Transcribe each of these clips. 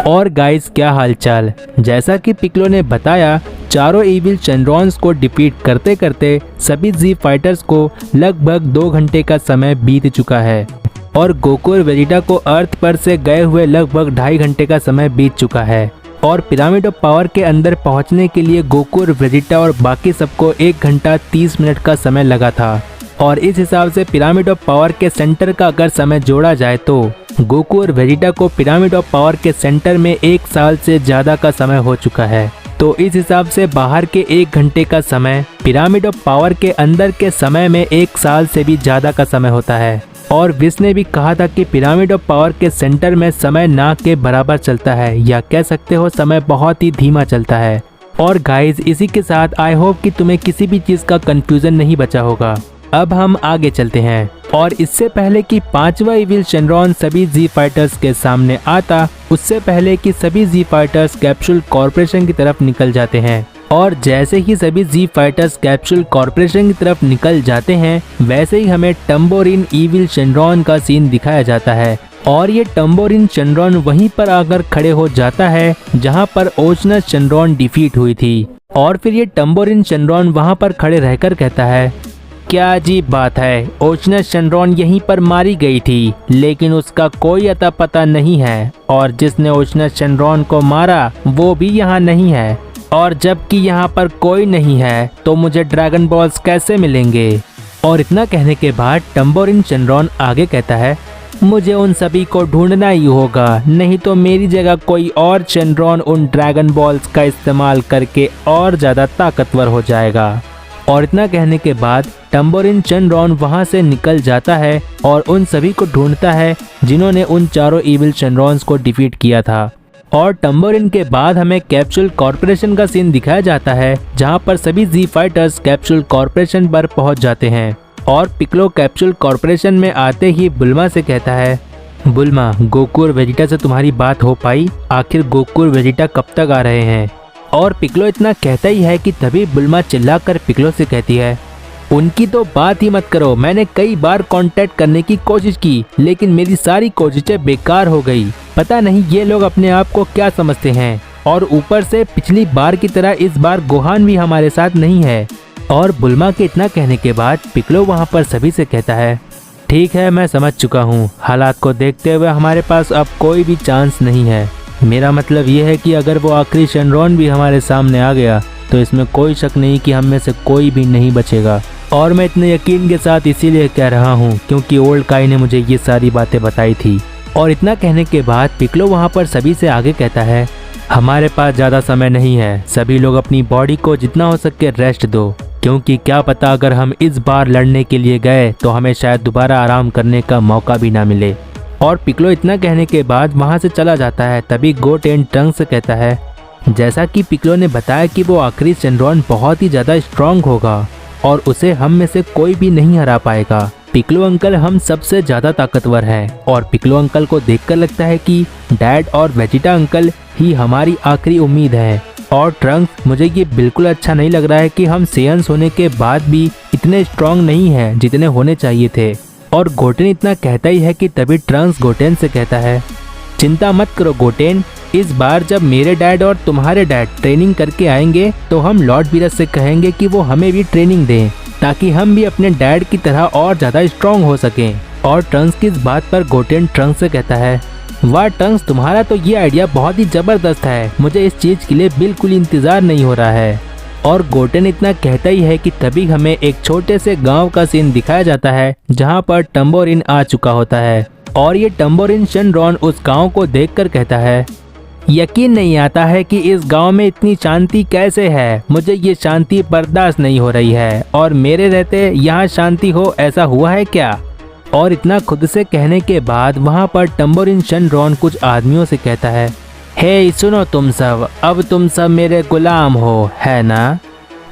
और गाइस क्या हालचाल। जैसा कि पिक्लो ने बताया, चारों इविल शेनरॉन्स को डिफीट करते करते सभी जी फाइटर्स को लगभग 2 घंटे का समय बीत चुका है और गोकू और वेजिटा को अर्थ पर से गए हुए लगभग 2.5 घंटे का समय बीत चुका है। और पिरामिड ऑफ पावर के अंदर पहुंचने के लिए गोकू और वेजिटा और बाकी सबको 1 घंटा 30 मिनट का समय लगा था। और इस हिसाब से पिरामिड ऑफ पावर के सेंटर का अगर समय जोड़ा जाए तो गोकू और वेजिटा को पिरामिड ऑफ पावर के सेंटर में 1 साल से ज़्यादा का समय हो चुका है। तो इस हिसाब से बाहर के 1 घंटे का समय पिरामिड ऑफ पावर के अंदर के समय में 1 साल से भी ज़्यादा का समय होता है। और विश ने भी कहा था कि पिरामिड ऑफ पावर के सेंटर में समय ना के बराबर चलता है, या कह सकते हो समय बहुत ही धीमा चलता है। और गाइज इसी के साथ आई होप कि तुम्हें किसी भी चीज़ का कंफ्यूजन नहीं बचा होगा। अब हम आगे चलते हैं और इससे पहले कि 5वां इविल शेनरॉन सभी जी फाइटर्स के सामने आता, उससे पहले कि सभी जी फाइटर्स कैप्सूल कॉर्पोरेशन की तरफ निकल जाते हैं। और जैसे ही सभी जी फाइटर्स कैप्सूल कॉर्पोरेशन की तरफ निकल जाते हैं, वैसे ही हमें टम्बोरिन इविल शेनरॉन का सीन दिखाया जाता है। और ये टम्बोरिन शेनरॉन वहीं पर आकर खड़े हो जाता है जहां पर ओशना शेनरॉन डिफीट हुई थी। और फिर ये टम्बोरिन शेनरॉन वहां पर खड़े रहकर कहता है, क्या अजीब बात है, ओशना शेनरॉन यहीं पर मारी गई थी लेकिन उसका कोई अता पता नहीं है, और जिसने ओशना शेनरॉन को मारा वो भी यहाँ नहीं है। और जबकि यहाँ पर कोई नहीं है तो मुझे ड्रैगन बॉल्स कैसे मिलेंगे। और इतना कहने के बाद टम्बोरिन शेनरॉन आगे कहता है, मुझे उन सभी को ढूंढना ही होगा, नहीं तो मेरी जगह कोई और शेनरॉन उन ड्रैगन बॉल्स का इस्तेमाल करके और ज़्यादा ताकतवर हो जाएगा। और इतना कहने के बाद टम्बोरिन शेनरॉन वहां से निकल जाता है और उन सभी को ढूंढता है जिन्होंने उन चारों इविल शेनरॉन्स को डिफीट किया था। और टम्बोरिन के बाद हमें कैप्सूल कॉर्पोरेशन का सीन दिखाया जाता है जहां पर सभी जी फाइटर्स कैप्सूल कॉर्पोरेशन पर पहुंच जाते हैं। और पिक्लो कैप्सूल कॉर्पोरेशन में आते ही बुल्मा से कहता है, बुल्मा, गोकू और वेजिटा से तुम्हारी बात हो पाई? आखिर गोकू और वेजिटा कब तक आ रहे हैं? और पिक्लो इतना कहता ही है कि तभी बुल्मा चिल्लाकर पिक्लो से कहती है, उनकी तो बात ही मत करो, मैंने कई बार कांटेक्ट करने की कोशिश की लेकिन मेरी सारी कोशिशें बेकार हो गई। पता नहीं ये लोग अपने आप को क्या समझते हैं, और ऊपर से पिछली बार की तरह इस बार गोहान भी हमारे साथ नहीं है। और बुल्मा के इतना कहने के बाद पिक्लो वहाँ पर सभी से कहता है, ठीक है, मैं समझ चुका हूँ, हालात को देखते हुए हमारे पास अब कोई भी चांस नहीं है। मेरा मतलब ये है कि अगर वो आखिरी शेनरॉन भी हमारे सामने आ गया तो इसमें कोई शक नहीं कि हम में से कोई भी नहीं बचेगा। और मैं इतने यकीन के साथ इसीलिए कह रहा हूँ क्योंकि ओल्ड काई ने मुझे ये सारी बातें बताई थी। और इतना कहने के बाद पिक्लो वहाँ पर सभी से आगे कहता है, हमारे पास ज़्यादा समय नहीं है, सभी लोग अपनी बॉडी को जितना हो सके रेस्ट दो, क्योंकि क्या पता अगर हम इस बार लड़ने के लिए गए तो हमें शायद दोबारा आराम करने का मौका भी ना मिले। और पिक्लो इतना कहने के बाद वहाँ से चला जाता है। तभी गोटेन ट्रंक्स से कहता है, जैसा कि पिक्लो ने बताया कि वो आखिरी शेनरॉन बहुत ही ज़्यादा स्ट्रांग होगा और उसे हम में से कोई भी नहीं हरा पाएगा। पिक्लो अंकल हम सबसे ज़्यादा ताकतवर हैं और पिक्लो अंकल को देखकर लगता है कि डैड और वेजिटा अंकल ही हमारी आखिरी उम्मीद है। और ट्रंक्स, मुझे ये बिल्कुल अच्छा नहीं लग रहा है कि हम सेयंस होने के बाद भी इतने स्ट्रांग नहीं हैं जितने होने चाहिए थे। और गोटेन इतना कहता ही है कि तभी ट्रंक्स गोटेन से कहता है, चिंता मत करो गोटेन, इस बार जब मेरे डैड और तुम्हारे डैड ट्रेनिंग करके आएंगे तो हम लॉर्ड बीरस से कहेंगे कि वो हमें भी ट्रेनिंग दें ताकि हम भी अपने डैड की तरह और ज़्यादा स्ट्रांग हो सकें। और ट्रंक्स की इस बात पर गोटेन ट्रंक्स से कहता है, वाह ट्रंक्स, तुम्हारा तो ये आइडिया बहुत ही ज़बरदस्त है, मुझे इस चीज़ के लिए बिल्कुल इंतज़ार नहीं हो रहा है। और गोटेन इतना कहता ही है कि तभी हमें एक छोटे से गांव का सीन दिखाया जाता है जहां पर टम्बोरिन आ चुका होता है। और ये टम्बोरिन शेनरॉन उस गांव को देखकर कहता है, यकीन नहीं आता है कि इस गांव में इतनी शांति कैसे है, मुझे ये शांति बर्दाश्त नहीं हो रही है और मेरे रहते यहाँ शांति हो ऐसा हुआ है क्या। और इतना खुद से कहने के बाद वहाँ पर टम्बोरिन शेनरॉन कुछ आदमियों से कहता है, हे सुनो तुम सब, अब तुम सब मेरे गुलाम हो, है ना।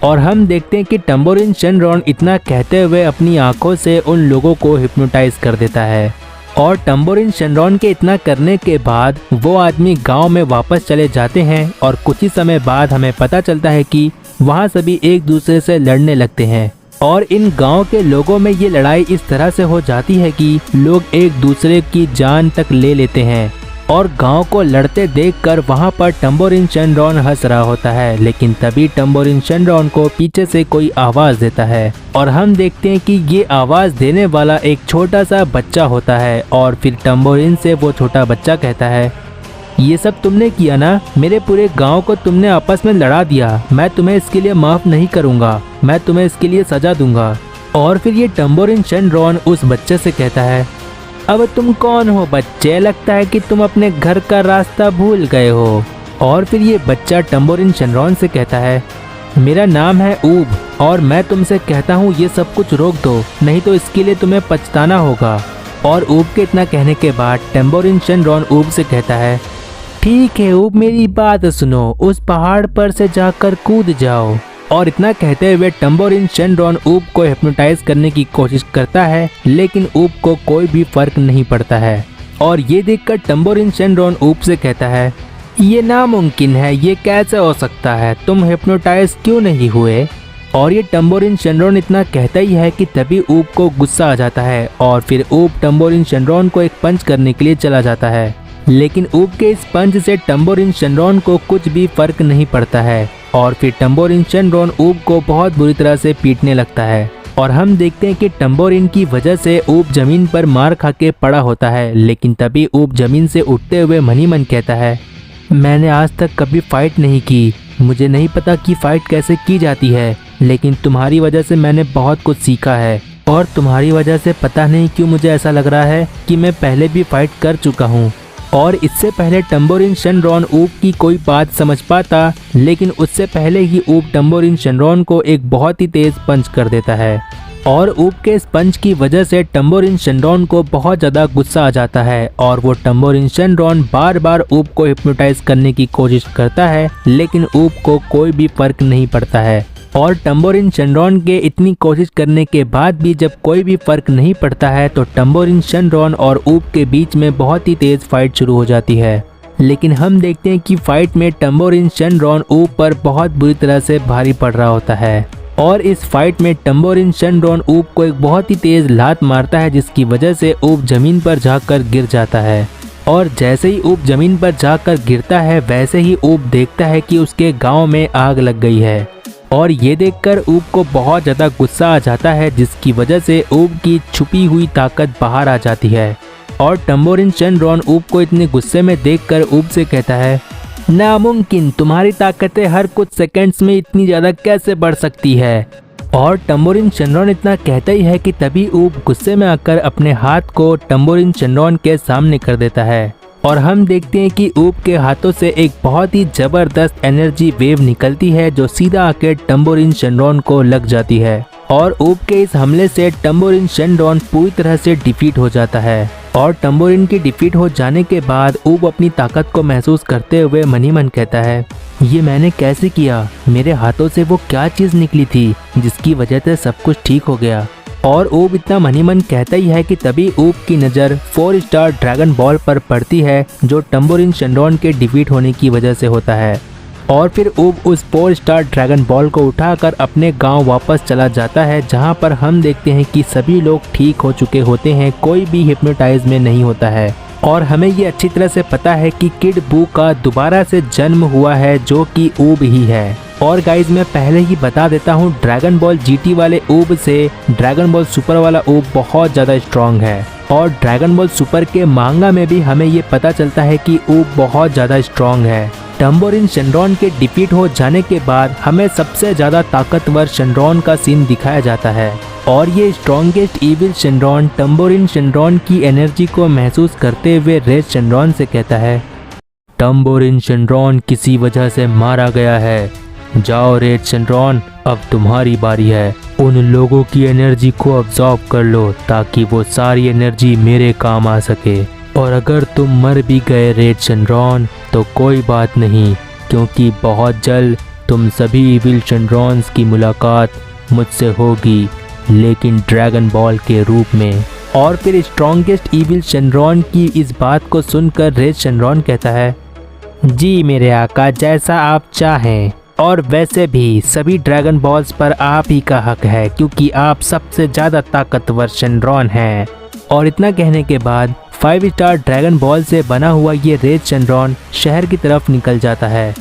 और हम देखते हैं कि टम्बोरिन शेनरॉन इतना कहते हुए अपनी आंखों से उन लोगों को हिप्नोटाइज कर देता है। और टम्बोरिन शेनरॉन के इतना करने के बाद वो आदमी गांव में वापस चले जाते हैं और कुछ ही समय बाद हमें पता चलता है कि वहाँ सभी एक दूसरे से लड़ने लगते हैं। और इन गांव के लोगों में ये लड़ाई इस तरह से हो जाती है कि लोग एक दूसरे की जान तक ले लेते हैं। और गांव को लड़ते देखकर वहां पर टम्बोरिन शेनरॉन हंस रहा होता है। लेकिन तभी टम्बोरिन शेनरॉन को पीछे से कोई आवाज देता है और हम देखते हैं कि ये आवाज देने वाला एक छोटा सा बच्चा होता है। और फिर टम्बोरिन से वो छोटा बच्चा कहता है, ये सब तुमने किया ना, मेरे पूरे गांव को तुमने आपस में लड़ा दिया, मैं तुम्हें इसके लिए माफ नहीं करूंगा, मैं तुम्हें इसके लिए सजा दूंगा। और फिर ये टम्बोरिन शेनरॉन उस बच्चे से कहता है, अब तुम कौन हो बच्चे, लगता है कि तुम अपने घर का रास्ता भूल गए हो। और फिर ये बच्चा टम्बोरिन शेनरॉन से कहता है, मेरा नाम है ऊब और मैं तुमसे कहता हूँ ये सब कुछ रोक दो, नहीं तो इसके लिए तुम्हें पछताना होगा। और ऊब के इतना कहने के बाद टम्बोरिन शेनरॉन ऊब से कहता है, ठीक है ऊब, मेरी बात सुनो, उस पहाड़ पर से जाकर कूद जाओ। और इतना कहते हुए टम्बोरिन शेनरॉन ऊब को हिप्नोटाइज करने की कोशिश करता है, लेकिन ऊब को कोई भी फर्क नहीं पड़ता है। और ये देखकर टम्बोरिन शेनरॉन ऊब से कहता है, ये नामुमकिन है, ये कैसे हो सकता है, तुम हिप्नोटाइज क्यों नहीं हुए। और ये टम्बोरिन शेनरॉन इतना कहता ही है कि तभी ऊब को गुस्सा आ जाता है और फिर ऊब टम्बोरिन शेनरॉन को एक पंच करने के लिए चला जाता है। लेकिन ऊब के इस पंच से टम्बोरिन शेनरॉन को कुछ भी फर्क नहीं पड़ता है और फिर टम्बोरिन शेनरॉन ऊब को बहुत बुरी तरह से पीटने लगता है। और हम देखते हैं कि टम्बोरिन की वजह से ऊब जमीन पर मार खा के पड़ा होता है। लेकिन तभी ऊब जमीन से उठते हुए मन ही मन कहता है, मैंने आज तक कभी फाइट नहीं की, मुझे नहीं पता कि फाइट कैसे की जाती है, लेकिन तुम्हारी वजह से मैंने बहुत कुछ सीखा है। और तुम्हारी वजह से पता नहीं क्यों मुझे ऐसा लग रहा है कि मैं पहले भी फाइट कर चुका हूँ। और इससे पहले टम्बोरिन शेनरॉन ऊब की कोई बात समझ पाता, लेकिन उससे पहले ही ऊब टम्बोरिन शेनरॉन को एक बहुत ही तेज पंच कर देता है। और ऊब के इस पंच की वजह से टम्बोरिन शेनरॉन को बहुत ज़्यादा गुस्सा आ जाता है और वो टम्बोरिन शेनरॉन बार बार ऊब को हिप्नोटाइज करने की कोशिश करता है, लेकिन ऊब को कोई भी फर्क नहीं पड़ता है। और टम्बोरिन शेनरॉन के इतनी कोशिश करने के बाद भी जब कोई भी फर्क नहीं पड़ता है तो टम्बोरिन शेनरॉन और ऊब के बीच में बहुत ही तेज फाइट शुरू हो जाती है। लेकिन हम देखते हैं कि फाइट में टम्बोरिन शेनरॉन ऊब पर बहुत बुरी तरह से भारी पड़ रहा होता है। और इस फाइट में टम्बोरिन शेनरॉन ऊब को एक बहुत ही तेज लात मारता है, जिसकी वजह से ऊब जमीन पर जाकर गिर जाता है। और जैसे ही ऊब जमीन पर जाकर गिरता है वैसे ही ऊब देखता है कि उसके गांव में आग लग गई है। और ये देखकर ऊब को बहुत ज़्यादा गुस्सा आ जाता है, जिसकी वजह से ऊब की छुपी हुई ताकत बाहर आ जाती है। और टम्बोरिन शेनरॉन ऊब को इतने गुस्से में देखकर ऊब से कहता है, नामुमकिन, तुम्हारी ताकतें हर कुछ सेकंड्स में इतनी ज़्यादा कैसे बढ़ सकती है। और टम्बोरिन शेनरॉन इतना कहता ही है कि तभी ऊब गुस्से में आकर अपने हाथ को टम्बोरिन शेनरॉन के सामने कर देता है। और हम देखते हैं कि ऊब के हाथों से एक बहुत ही जबरदस्त एनर्जी वेव निकलती है जो सीधा आकर टम्बोरिन शेनरॉन को लग जाती है। और ऊब के इस हमले से टम्बोरिन शेनरॉन पूरी तरह से डिफीट हो जाता है। और टम्बोरिन की डिफीट हो जाने के बाद ऊब अपनी ताकत को महसूस करते हुए मन ही मन कहता है, ये मैंने कैसे किया, मेरे हाथों से वो क्या चीज़ निकली थी जिसकी वजह से सब कुछ ठीक हो गया। और ऊब इतना मन ही मन कहता ही है कि तभी ऊब की नज़र 4 स्टार ड्रैगन बॉल पर पड़ती है जो टम्बोरिन शेनरॉन के डिफीट होने की वजह से होता है। और फिर ऊब उस 4 स्टार ड्रैगन बॉल को उठाकर अपने गांव वापस चला जाता है, जहां पर हम देखते हैं कि सभी लोग ठीक हो चुके होते हैं, कोई भी हिप्नोटाइज में नहीं होता है। और हमें ये अच्छी तरह से पता है कि किड बू का दोबारा से जन्म हुआ है जो कि ऊब ही है। और गाइज मैं पहले ही बता देता हूँ, ड्रैगन बॉल जीटी वाले ऊब से ड्रैगन बॉल सुपर वाला ऊब बहुत ज़्यादा स्ट्रॉन्ग है। और ड्रैगन बॉल सुपर के मांगा में भी हमें ये पता चलता है कि ऊब बहुत ज़्यादा स्ट्रॉन्ग है। टम्बोरिन शेनरॉन के डिफीट हो जाने के बाद हमें सबसे ज़्यादा ताकतवर शेनरॉन का सीन दिखाया जाता है। और ये स्ट्रॉन्गेस्ट इविल शेनरॉन टम्बोरिन शेनरॉन की एनर्जी को महसूस करते हुए रेड शेनरॉन से कहता है, टम्बोरिन शेनरॉन किसी वजह से मारा गया है, जाओ रेड शेनरॉन, अब तुम्हारी बारी है। उन लोगों की एनर्जी को अब्सॉर्ब कर लो ताकि वो सारी एनर्जी मेरे काम आ सके। और अगर तुम मर भी गए रेड शेनरॉन तो कोई बात नहीं, क्योंकि बहुत जल्द तुम सभी इविल शेनरॉन्स की मुलाकात मुझसे होगी, लेकिन ड्रैगन बॉल के रूप में। और फिर स्ट्रॉन्गेस्ट इविल शेनरॉन की इस बात को सुनकर रेड शेनरॉन कहता है, जी मेरे आका, जैसा आप चाहें। और वैसे भी सभी ड्रैगन बॉल्स पर आप ही का हक है, क्योंकि आप सबसे ज़्यादा ताकतवर शेनरॉन हैं। और इतना कहने के बाद 5 स्टार ड्रैगन बॉल से बना हुआ ये रेड चेनरॉन शहर की तरफ निकल जाता है।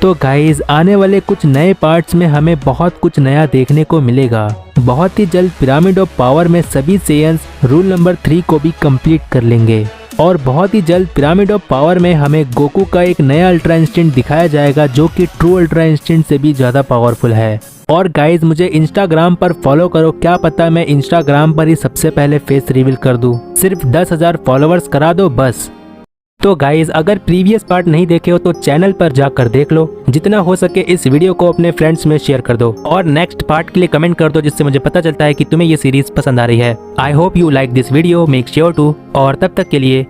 तो गाइज आने वाले कुछ नए पार्ट्स में हमें बहुत कुछ नया देखने को मिलेगा। बहुत ही जल्द पिरामिड ऑफ पावर में सभी सेयंस रूल नंबर 3 को भी कंप्लीट कर लेंगे और बहुत ही जल्द पिरामिड ऑफ पावर में हमें गोकू का एक नया अल्ट्रा इंस्टिंक्ट दिखाया जाएगा जो कि ट्रू अल्ट्रा इंस्टिंक्ट से भी ज़्यादा पावरफुल है। और गाइज मुझे इंस्टाग्राम पर फॉलो करो, क्या पता मैं इंस्टाग्राम पर ही सबसे पहले फेस रिवील कर दूं। सिर्फ 10,000 फॉलोअर्स करा दो बस। तो गाइज अगर प्रीवियस पार्ट नहीं देखे हो तो चैनल पर जाकर देख लो। जितना हो सके इस वीडियो को अपने फ्रेंड्स में शेयर कर दो और नेक्स्ट पार्ट के लिए कमेंट कर दो, जिससे मुझे पता चलता है कि तुम्हें ये सीरीज पसंद आ रही है। I hope you like this video, make sure to. और तब तक के लिए